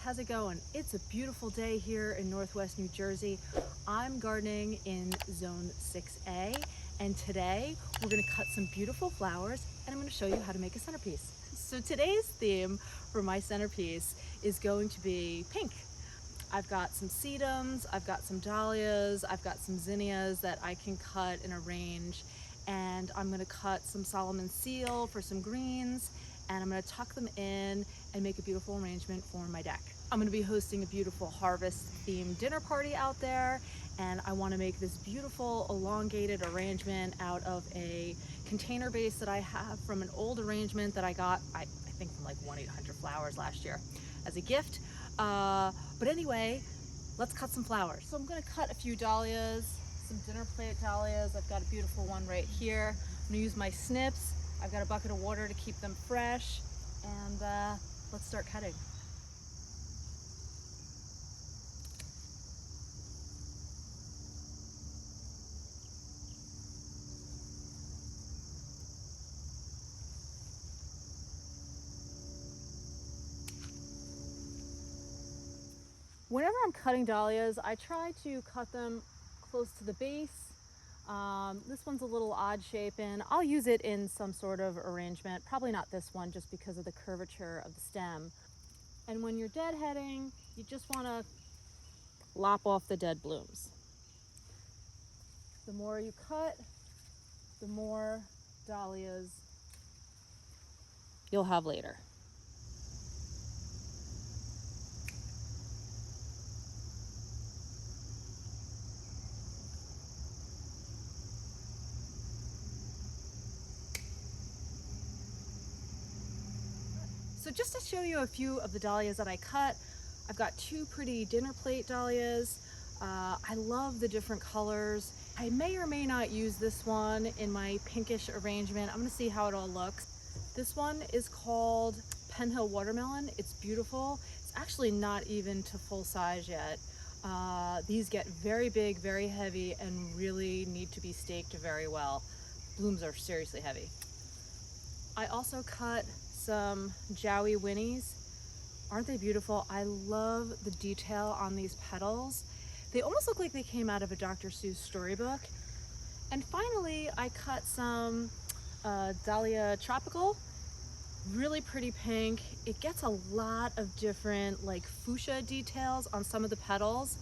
how's it going? It's a beautiful day here in Northwest New Jersey. I'm gardening in Zone 6A, and today we're gonna cut some beautiful flowers and I'm gonna show you how to make a centerpiece. So today's theme for my centerpiece is going to be pink. I've got some sedums, I've got some dahlias, I've got some zinnias that I can cut and arrange, and I'm gonna cut some Solomon seal for some greens, and I'm gonna tuck them in and make a beautiful arrangement for my deck. I'm gonna be hosting a beautiful harvest themed dinner party out there, and I wanna make this beautiful elongated arrangement out of a container base that I have from an old arrangement that I got, I think from like 1-800-Flowers last year as a gift. But anyway, let's cut some flowers. So I'm gonna cut a few dahlias, some dinner plate dahlias. I've got a beautiful one right here. I'm gonna use my snips. I've got a bucket of water to keep them fresh, and let's start cutting. Whenever I'm cutting dahlias, I try to cut them close to the base. This one's a little odd shapen. I'll use it in some sort of arrangement, probably not this one just because of the curvature of the stem. And when you're deadheading, you just want to lop off the dead blooms. The more you cut, the more dahlias you'll have later. So just to show you a few of the dahlias that I cut, I've got two pretty dinner plate dahlias. I love the different colors. I may or may not use this one in my pinkish arrangement. I'm gonna see how it all looks. This one is called Penhill Watermelon. It's beautiful. It's actually not even to full size yet. These get very big, very heavy, and really need to be staked very well. Blooms are seriously heavy. I also cut some Jowie Winnies. Aren't they beautiful? I love the detail on these petals. They almost look like they came out of a Dr. Seuss storybook. And finally, I cut some Dahlia Tropical. Really pretty pink. It gets a lot of different like fuchsia details on some of the petals.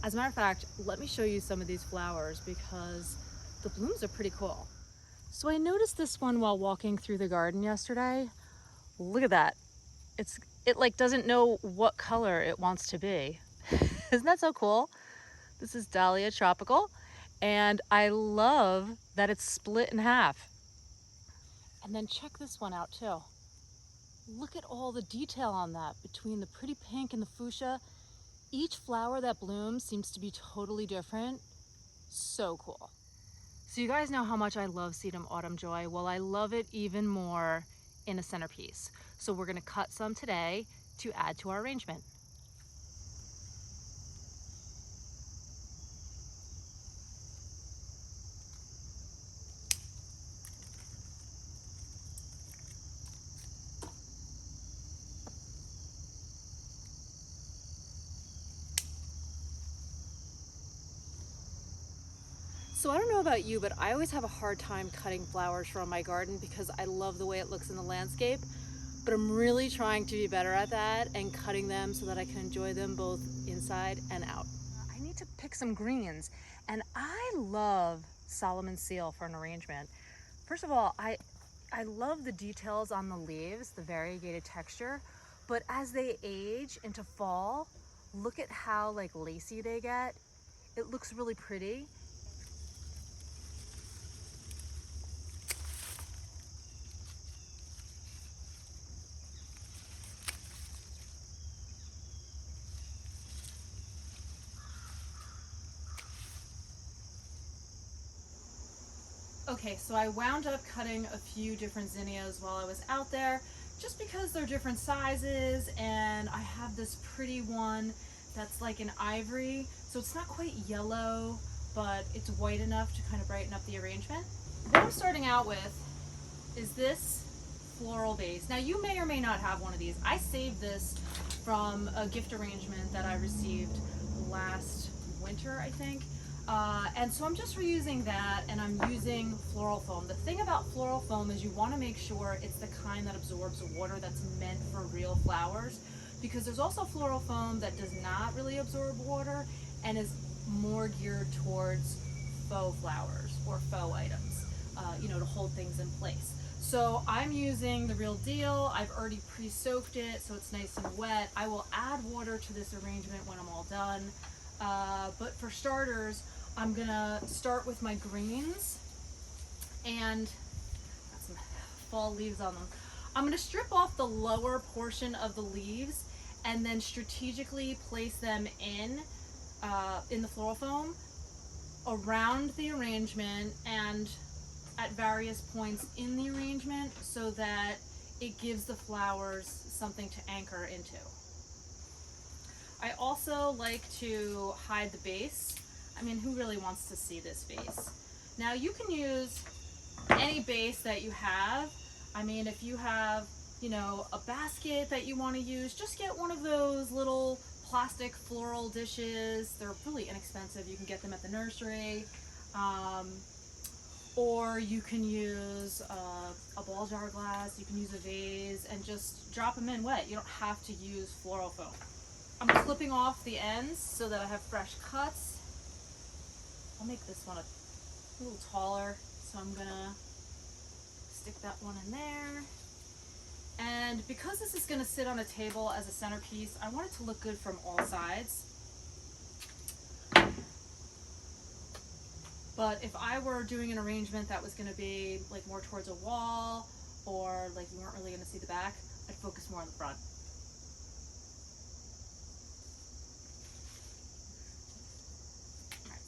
As a matter of fact, let me show you some of these flowers because the blooms are pretty cool. So I noticed this one while walking through the garden yesterday. Look at that. It like doesn't know what color it wants to be. Isn't that so cool? This is Dahlia Tropical, and I love that it's split in half. And then check this one out too. Look at all the detail on that between the pretty pink and the fuchsia. Each flower that blooms seems to be totally different. So cool. So you guys know how much I love Sedum Autumn Joy. Well, I love it even more in a centerpiece. So we're gonna cut some today to add to our arrangement. So I don't know about you, but I always have a hard time cutting flowers from my garden because I love the way it looks in the landscape. But I'm really trying to be better at that and cutting them so that I can enjoy them both inside and out. I need to pick some greens, and I love Solomon seal for an arrangement. First of all, I love the details on the leaves, the variegated texture, but as they age into fall, look at how like lacy they get. It looks really pretty. Okay, so I wound up cutting a few different zinnias while I was out there, just because they're different sizes, and I have this pretty one that's like an ivory, so it's not quite yellow, but it's white enough to kind of brighten up the arrangement. What I'm starting out with is this floral base. Now you may or may not have one of these. I saved this from a gift arrangement that I received last winter, I think. And so I'm just reusing that, and I'm using floral foam. The thing about floral foam is you want to make sure it's the kind that absorbs water that's meant for real flowers, because there's also floral foam that does not really absorb water and is more geared towards faux flowers or faux items, to hold things in place. So I'm using the real deal. I've already pre-soaked it so it's nice and wet. I will add water to this arrangement when I'm all done. But for starters, I'm gonna start with my greens, and got some fall leaves on them. I'm gonna strip off the lower portion of the leaves and then strategically place them in the floral foam around the arrangement and at various points in the arrangement so that it gives the flowers something to anchor into. I also like to hide the base. I mean, who really wants to see this base? Now you can use any base that you have. I mean, if you have, a basket that you want to use, just get one of those little plastic floral dishes. They're really inexpensive. You can get them at the nursery. Or you can use a ball jar glass. You can use a vase and just drop them in wet. You don't have to use floral foam. I'm clipping off the ends so that I have fresh cuts. I'll make this one a little taller, so I'm gonna stick that one in there. And because this is gonna sit on a table as a centerpiece, I want it to look good from all sides. But if I were doing an arrangement that was gonna be like more towards a wall, or like you weren't really gonna see the back, I'd focus more on the front.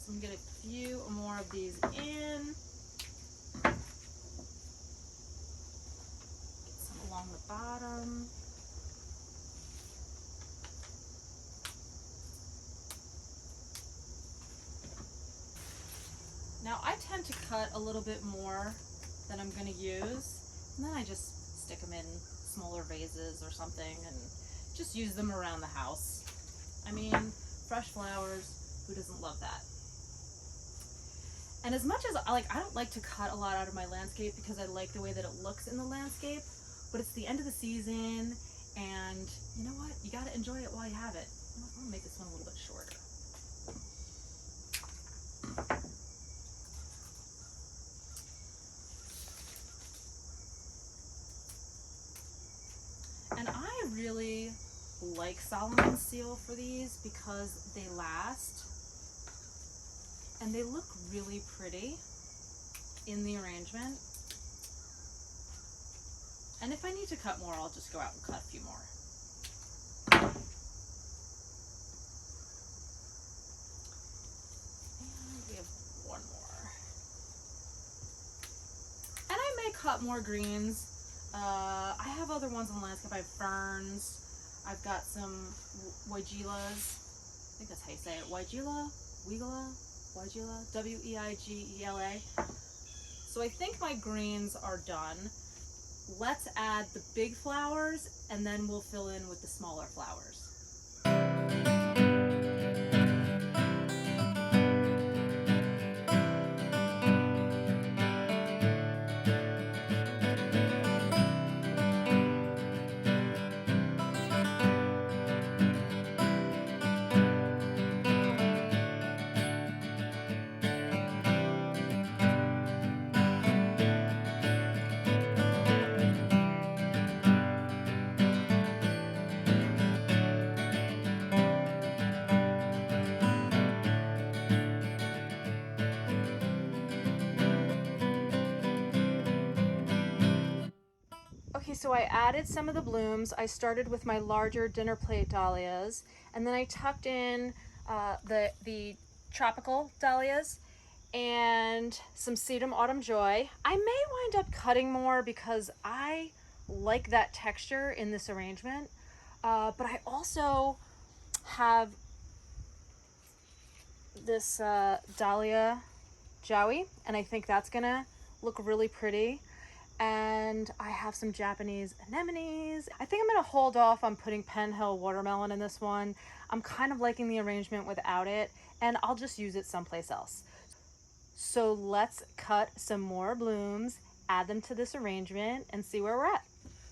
So I'm gonna get a few more of these in. Get some along the bottom. Now I tend to cut a little bit more than I'm gonna use, and then I just stick them in smaller vases or something and just use them around the house. I mean, fresh flowers, who doesn't love that? And as much as I don't like to cut a lot out of my landscape because I like the way that it looks in the landscape, but it's the end of the season, and you know what? You gotta enjoy it while you have it. I'm gonna make this one a little bit shorter. And I really like Solomon's seal for these because they last. And they look really pretty in the arrangement. And if I need to cut more, I'll just go out and cut a few more. And we have one more. And I may cut more greens. I have other ones on the landscape. I have ferns. I've got some weigelas. I think that's how you say it. Weigela? W-E-I-G-E-L-A. So I think my greens are done. Let's add the big flowers and then we'll fill in with the smaller flowers. Okay, so I added some of the blooms. I started with my larger dinner plate dahlias, and then I tucked in the tropical dahlias and some sedum autumn joy. I may wind up cutting more because I like that texture in this arrangement, but I also have this Dahlia Joey, and I think that's gonna look really pretty. And I have some Japanese anemones. I think I'm gonna hold off on putting Penn Hill watermelon in this one. I'm kind of liking the arrangement without it, and I'll just use it someplace else. So let's cut some more blooms, add them to this arrangement, and see where we're at.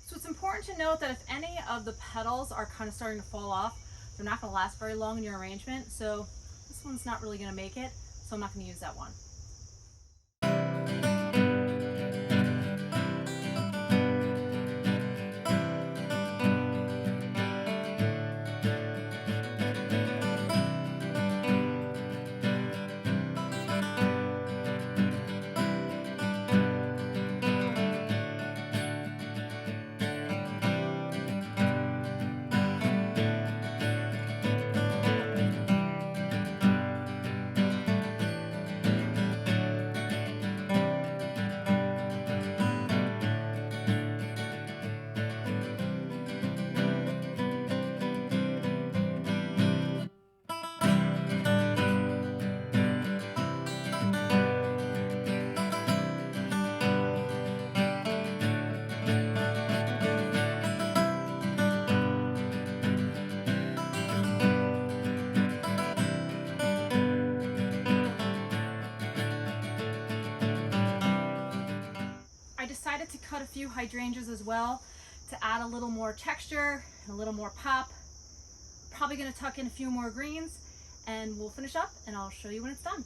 So it's important to note that if any of the petals are kind of starting to fall off, they're not gonna last very long in your arrangement. So this one's not really gonna make it, so I'm not gonna use that one. I decided to cut a few hydrangeas as well to add a little more texture and a little more pop. Probably gonna tuck in a few more greens and we'll finish up and I'll show you when it's done.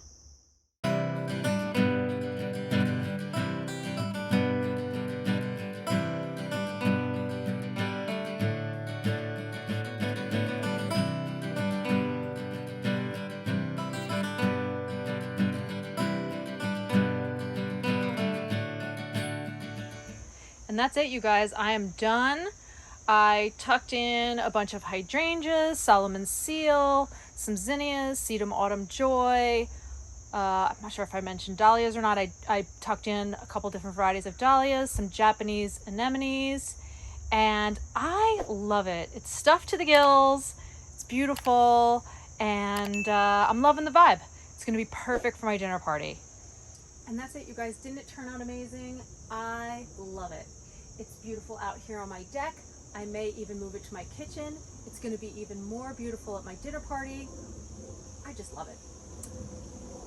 And that's it, you guys. I am done. I tucked in a bunch of hydrangeas, Solomon's Seal, some zinnias, Sedum Autumn Joy. I'm not sure if I mentioned dahlias or not. I tucked in a couple different varieties of dahlias, some Japanese anemones, and I love it. It's stuffed to the gills. It's beautiful, and I'm loving the vibe. It's gonna be perfect for my dinner party. And that's it, you guys. Didn't it turn out amazing? I love it. It's beautiful out here on my deck. I may even move it to my kitchen. It's gonna be even more beautiful at my dinner party. I just love it.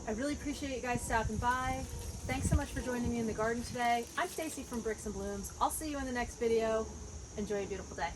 I really appreciate you guys stopping by. Thanks so much for joining me in the garden today. I'm Stacy from Bricks and Blooms. I'll see you in the next video. Enjoy a beautiful day.